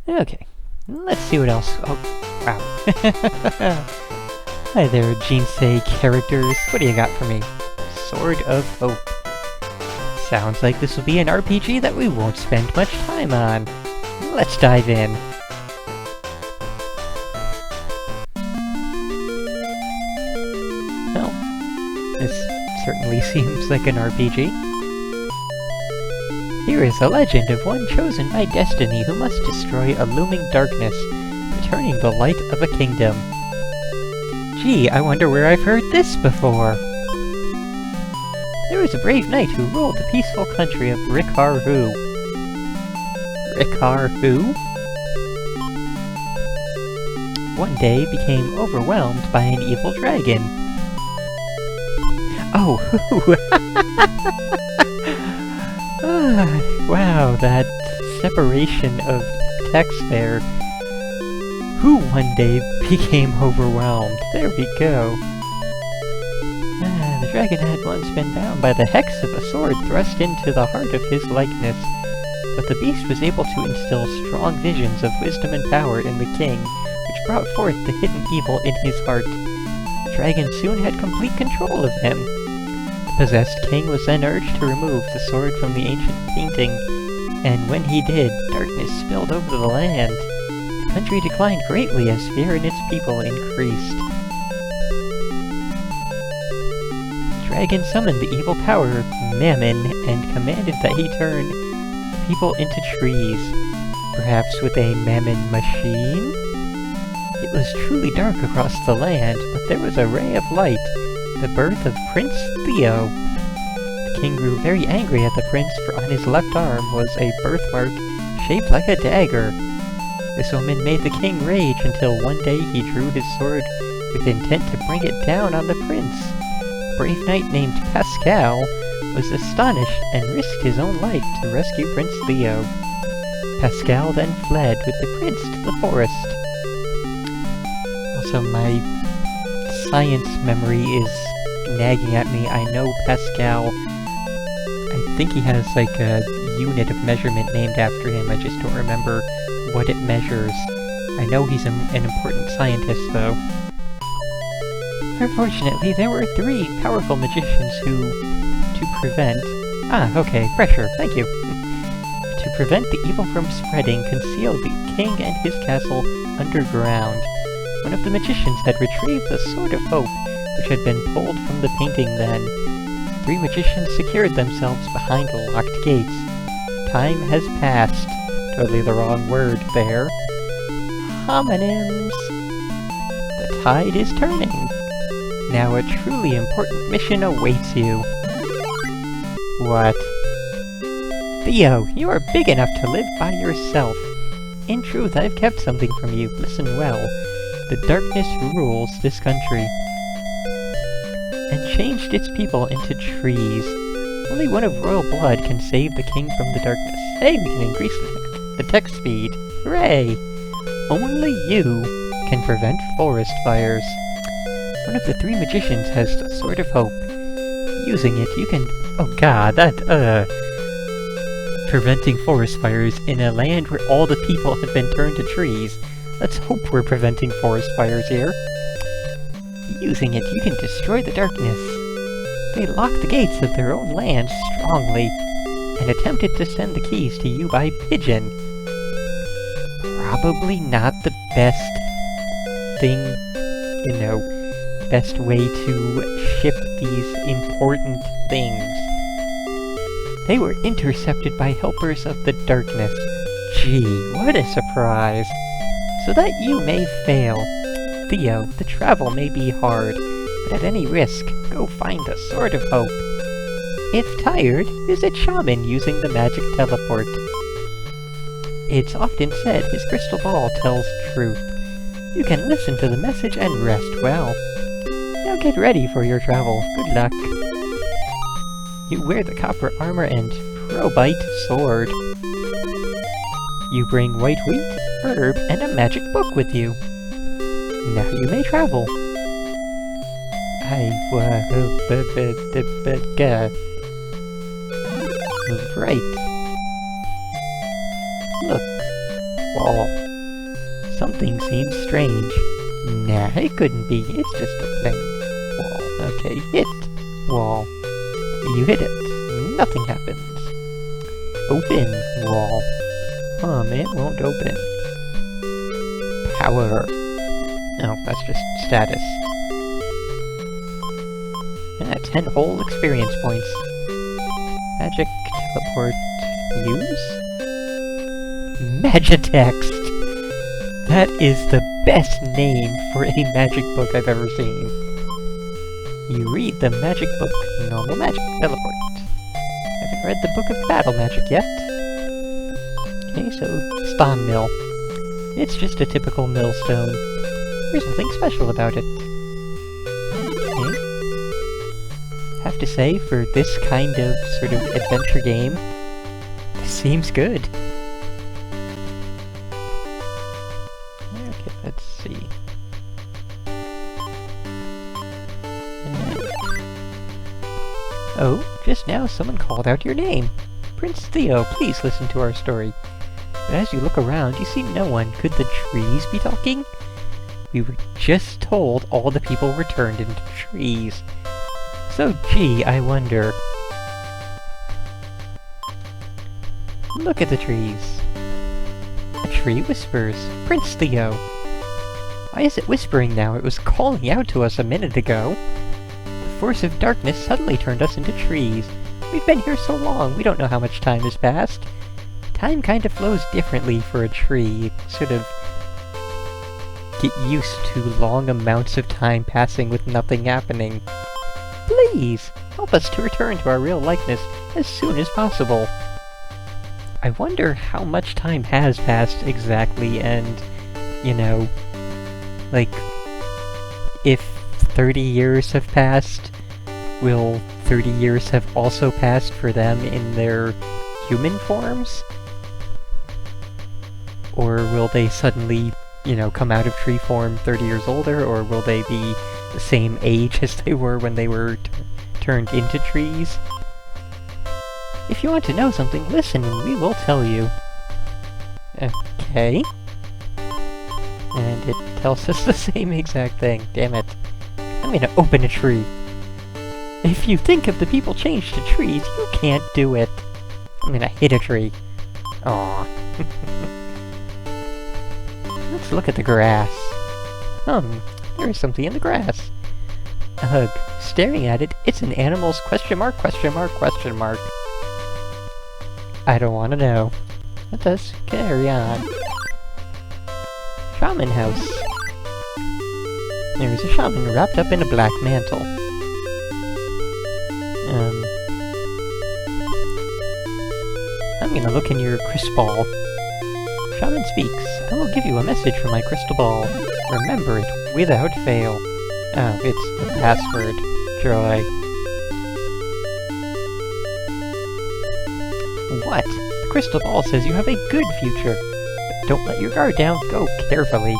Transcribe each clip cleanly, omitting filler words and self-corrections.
Okay, let's see what else. Oh, wow. Hi there, Jinsei characters. What do you got for me? Sword of Hope. Sounds like this will be an RPG that we won't spend much time on. Let's dive in. Well, this certainly seems like an RPG. Here is a legend of one chosen by destiny who must destroy a looming darkness, returning the light of a kingdom. Gee, I wonder where I've heard this before. There was a brave knight who ruled the peaceful country of Rickarhu. Rickarhu? One day became overwhelmed by an evil dragon. Oh, who? Wow, that separation of text there. Who one day became overwhelmed. There we go. The dragon had once been bound by the hex of a sword thrust into the heart of his likeness, but the beast was able to instill strong visions of wisdom and power in the king, which brought forth the hidden evil in his heart. The dragon soon had complete control of him. The possessed king was then urged to remove the sword from the ancient painting, and when he did, darkness spilled over the land. The country declined greatly as fear in its people increased. The dragon summoned the evil power, Mammon, and commanded that he turn people into trees, perhaps with a Mammon machine? It was truly dark across the land, but there was a ray of light, the birth of Prince Theo. The king grew very angry at the prince, for on his left arm was a birthmark shaped like a dagger. This omen made the king rage until one day he drew his sword with intent to bring it down on the prince. A brave knight named Pascal was astonished and risked his own life to rescue Prince Theo. Pascal then fled with the prince to the forest. Also, my science memory is nagging at me. I know Pascal. I think he has like a unit of measurement named after him. I just don't remember what it measures. I know he's an important scientist, though. Unfortunately, there were 3 powerful magicians to prevent... okay, pressure, thank you. To prevent the evil from spreading, concealed the king and his castle underground. One of the magicians had retrieved the Sword of Hope, which had been pulled from the painting then. 3 magicians secured themselves behind locked gates. Time has passed. Totally the wrong word there. Homonyms. The tide is turning. Now a truly important mission awaits you. What? Theo, you are big enough to live by yourself. In truth, I've kept something from you. Listen well. The darkness rules this country, and changed its people into trees. Only one of royal blood can save the king from the darkness. Hey, we can increase the text speed. Hooray! Only you can prevent forest fires. One of the 3 magicians has the Sword of Hope. Using it, you can... Oh god, preventing forest fires in a land where all the people have been turned to trees. Let's hope we're preventing forest fires here. Using it, you can destroy the darkness. They locked the gates of their own land strongly, and attempted to send the keys to you by pigeon. Probably not the best thing, best way to ship these important things. They were intercepted by helpers of the darkness. Gee, what a surprise. So that you may fail. Theo, the travel may be hard, but at any risk, go find the Sword of Hope. If tired, visit Shaman using the magic teleport. It's often said his crystal ball tells truth. You can listen to the message and rest well. Now get ready for your travel. Good luck. You wear the copper armor and probite sword. You bring white wheat, herb, and a magic book with you. Now you may travel. Move right. Look. wall. Something seems strange. Nah, it couldn't be. It's just a plain wall. Okay, hit wall. You hit it. Nothing happens. Open wall. It won't open. Power. Oh, that's just status. 10 whole experience points. Magic teleport. Use? Magitext! That is the best name for a magic book I've ever seen. You read the magic book, normal magic, teleport. Haven't read the book of battle magic yet. Okay, so, spawn mill. It's just a typical millstone. There's nothing special about it. Okay. Have to say, for this kind of sort of adventure game, this seems good. Okay, let's see. Oh, just now someone called out your name. Prince Theo, please listen to our story. But as you look around, you see no one. Could the trees be talking? We were just told all the people were turned into trees. So, gee, I wonder... Look at the trees. A tree whispers, Prince Theo. Why is it whispering now? It was calling out to us a minute ago. The force of darkness suddenly turned us into trees. We've been here so long, we don't know how much time has passed. Time kind of flows differently for a tree. You sort of get used to long amounts of time passing with nothing happening. Please, help us to return to our real likeness as soon as possible. I wonder how much time has passed exactly, and, you know, like, if 30 years have passed, will 30 years have also passed for them in their human forms? Or will they suddenly, you know, come out of tree form 30 years older, or will they be the same age as they were when they were turned into trees? If you want to know something, listen and we will tell you. Okay. And it tells us the same exact thing. Damn it. I'm gonna open a tree. If you think of the people changed to trees, you can't do it. I'm gonna hit a tree. Aww. Let's look at the grass. There is something in the grass. Ugh, staring at it, it's an animal's question mark, question mark, question mark. I don't want to know. Let us carry on. Shaman house. There is a shaman wrapped up in a black mantle. I'm gonna look in your crystal ball. Shaman speaks. I will give you a message from my crystal ball. Remember it without fail. Oh, it's the password. Joy. What? The crystal ball says you have a good future. But don't let your guard down. Go carefully.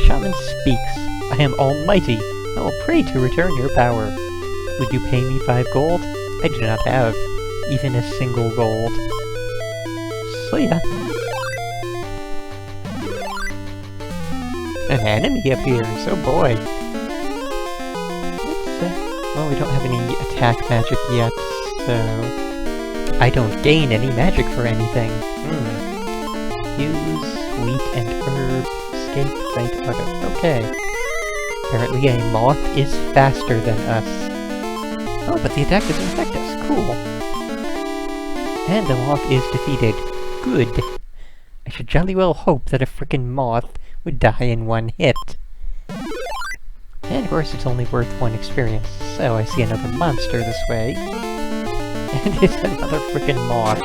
Shaman speaks. I am almighty. I will pray to return your power. Would you pay me 5 gold? I do not have even a single gold. So yeah. An enemy appears, oh boy. Well, we don't have any attack magic yet, so... I don't gain any magic for anything. Use wheat and herb, escape, right, auto. Okay. Apparently a moth is faster than us. Oh, but the attack doesn't affect us. Cool. And the moth is defeated. Good. I should jolly well hope that a frickin' moth would die in one hit. And of course it's only worth 1 experience, so I see another monster this way. And it's another frickin' moth.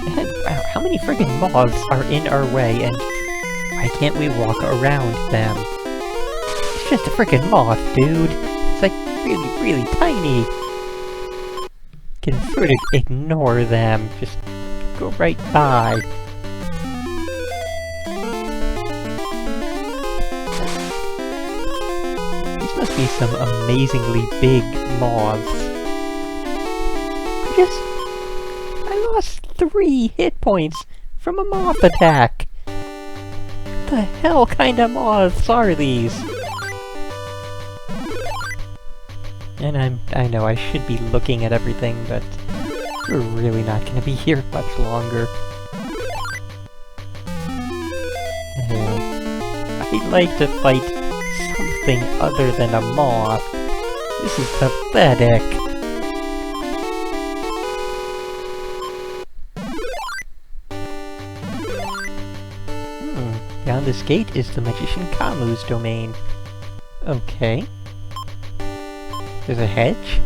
And wow, how many frickin' moths are in our way, and why can't we walk around them? It's just a frickin' moth, dude. It's like really, really tiny. You can sort of ignore them. Just go right by. Must be some amazingly big moths. I lost 3 hit points from a moth attack! What the hell kind of moths are these? And I know I should be looking at everything, but we're really not gonna be here much longer. I'd like to fight something other than a moth. This is pathetic. Beyond this gate is the magician Kamu's domain. Okay. There's a hedge?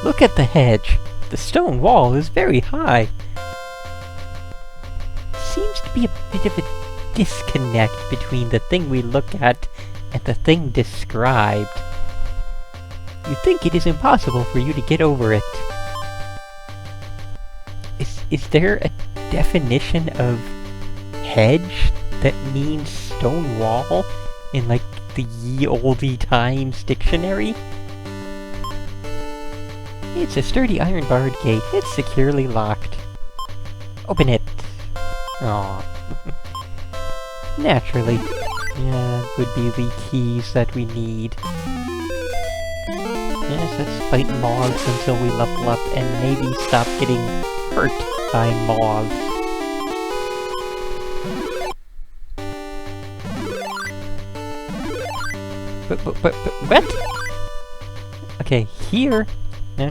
Look at the hedge! The stone wall is very high. Seems to be a bit of a disconnect between the thing we look at and the thing described. You think it is impossible for you to get over it. Is there a definition of hedge that means stone wall in, like, the ye olde times dictionary? It's a sturdy iron-barred gate. It's securely locked. Open it. Aww. Naturally. Yeah, it would be the keys that we need. Yes, let's fight moths until we level up and maybe stop getting hurt by moths. But, what? Okay, here... No.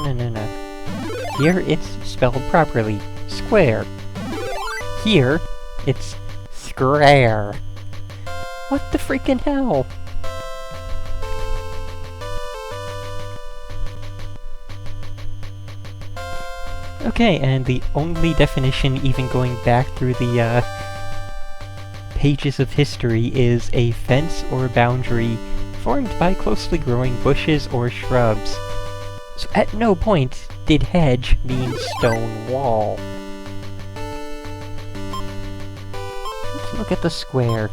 Here it's spelled properly. Square. Here, it's Sqrare. What the freaking hell? Okay, and the only definition even going back through the, pages of history is a fence or boundary formed by closely growing bushes or shrubs. So at no point did hedge mean stone wall. Let's look at the square.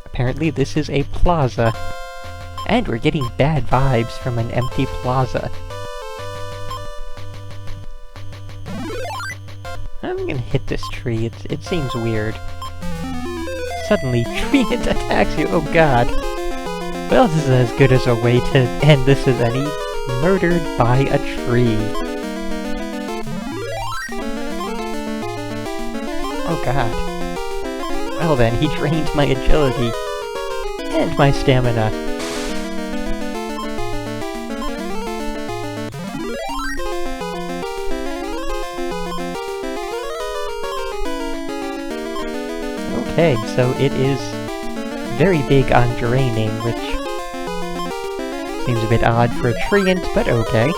Apparently this is a plaza. And we're getting bad vibes from an empty plaza. I'm gonna hit this tree, it seems weird. Suddenly, Treant attacks you, oh god. Well, this is as good as a way to end this as any. Murdered by a tree. Oh god. Well then, he drained my agility. And my stamina. Okay, so it is very big on draining, which seems a bit odd for a treant, but okay.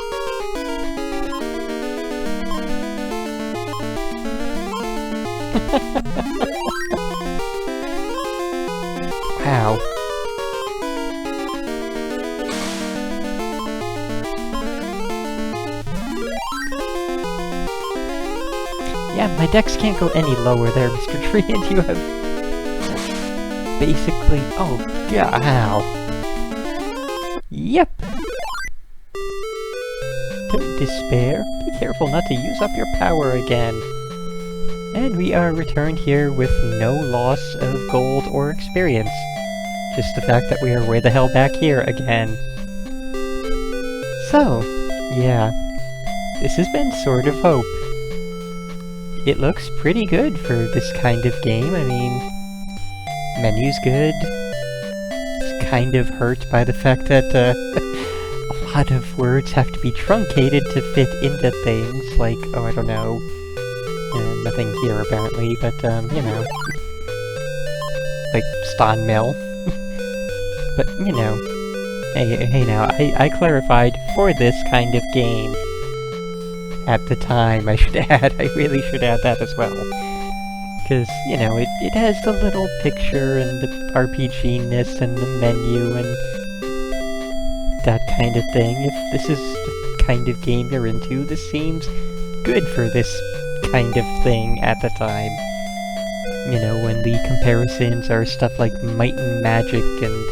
Wow. Yeah, my dex can't go any lower there, Mr. Treant. You have basically... Oh, god, ow. Yep. Don't despair. Be careful not to use up your power again. And we are returned here with no loss of gold or experience. Just the fact that we are way the hell back here again. So, yeah. This has been Sword of Hope. It looks pretty good for this kind of game. I mean, menu's good. It's kind of hurt by the fact that a lot of words have to be truncated to fit into things, like, oh, I don't know, nothing here apparently, but, you know, like Stan Mill. But, you know, hey now, I clarified for this kind of game. At the time, I should add, I really should add that as well. Because, you know, it has the little picture and the RPG-ness and the menu and that kind of thing. If this is the kind of game you're into, this seems good for this kind of thing at the time. You know, when the comparisons are stuff like Might and Magic and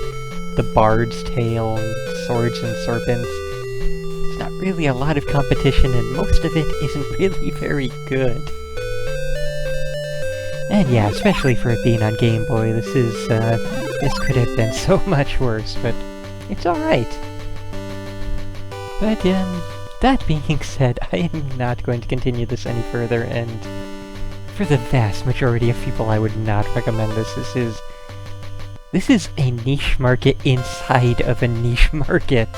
the Bard's Tale and Swords and Serpents. It's not really a lot of competition, and most of it isn't really very good. And yeah, especially for it being on Game Boy, this could have been so much worse, but it's alright. But, that being said, I am not going to continue this any further, and for the vast majority of people, I would not recommend this. This is a niche market inside of a niche market.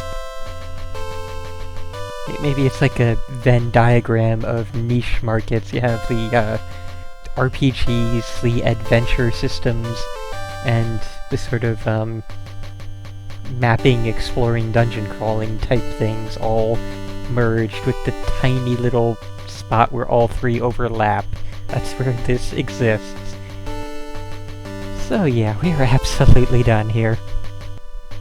Maybe it's like a Venn diagram of niche markets. You have the, RPGs, the adventure systems, and the sort of, mapping, exploring, dungeon crawling type things all merged with the tiny little spot where all three overlap. That's where this exists. So yeah, we are absolutely done here.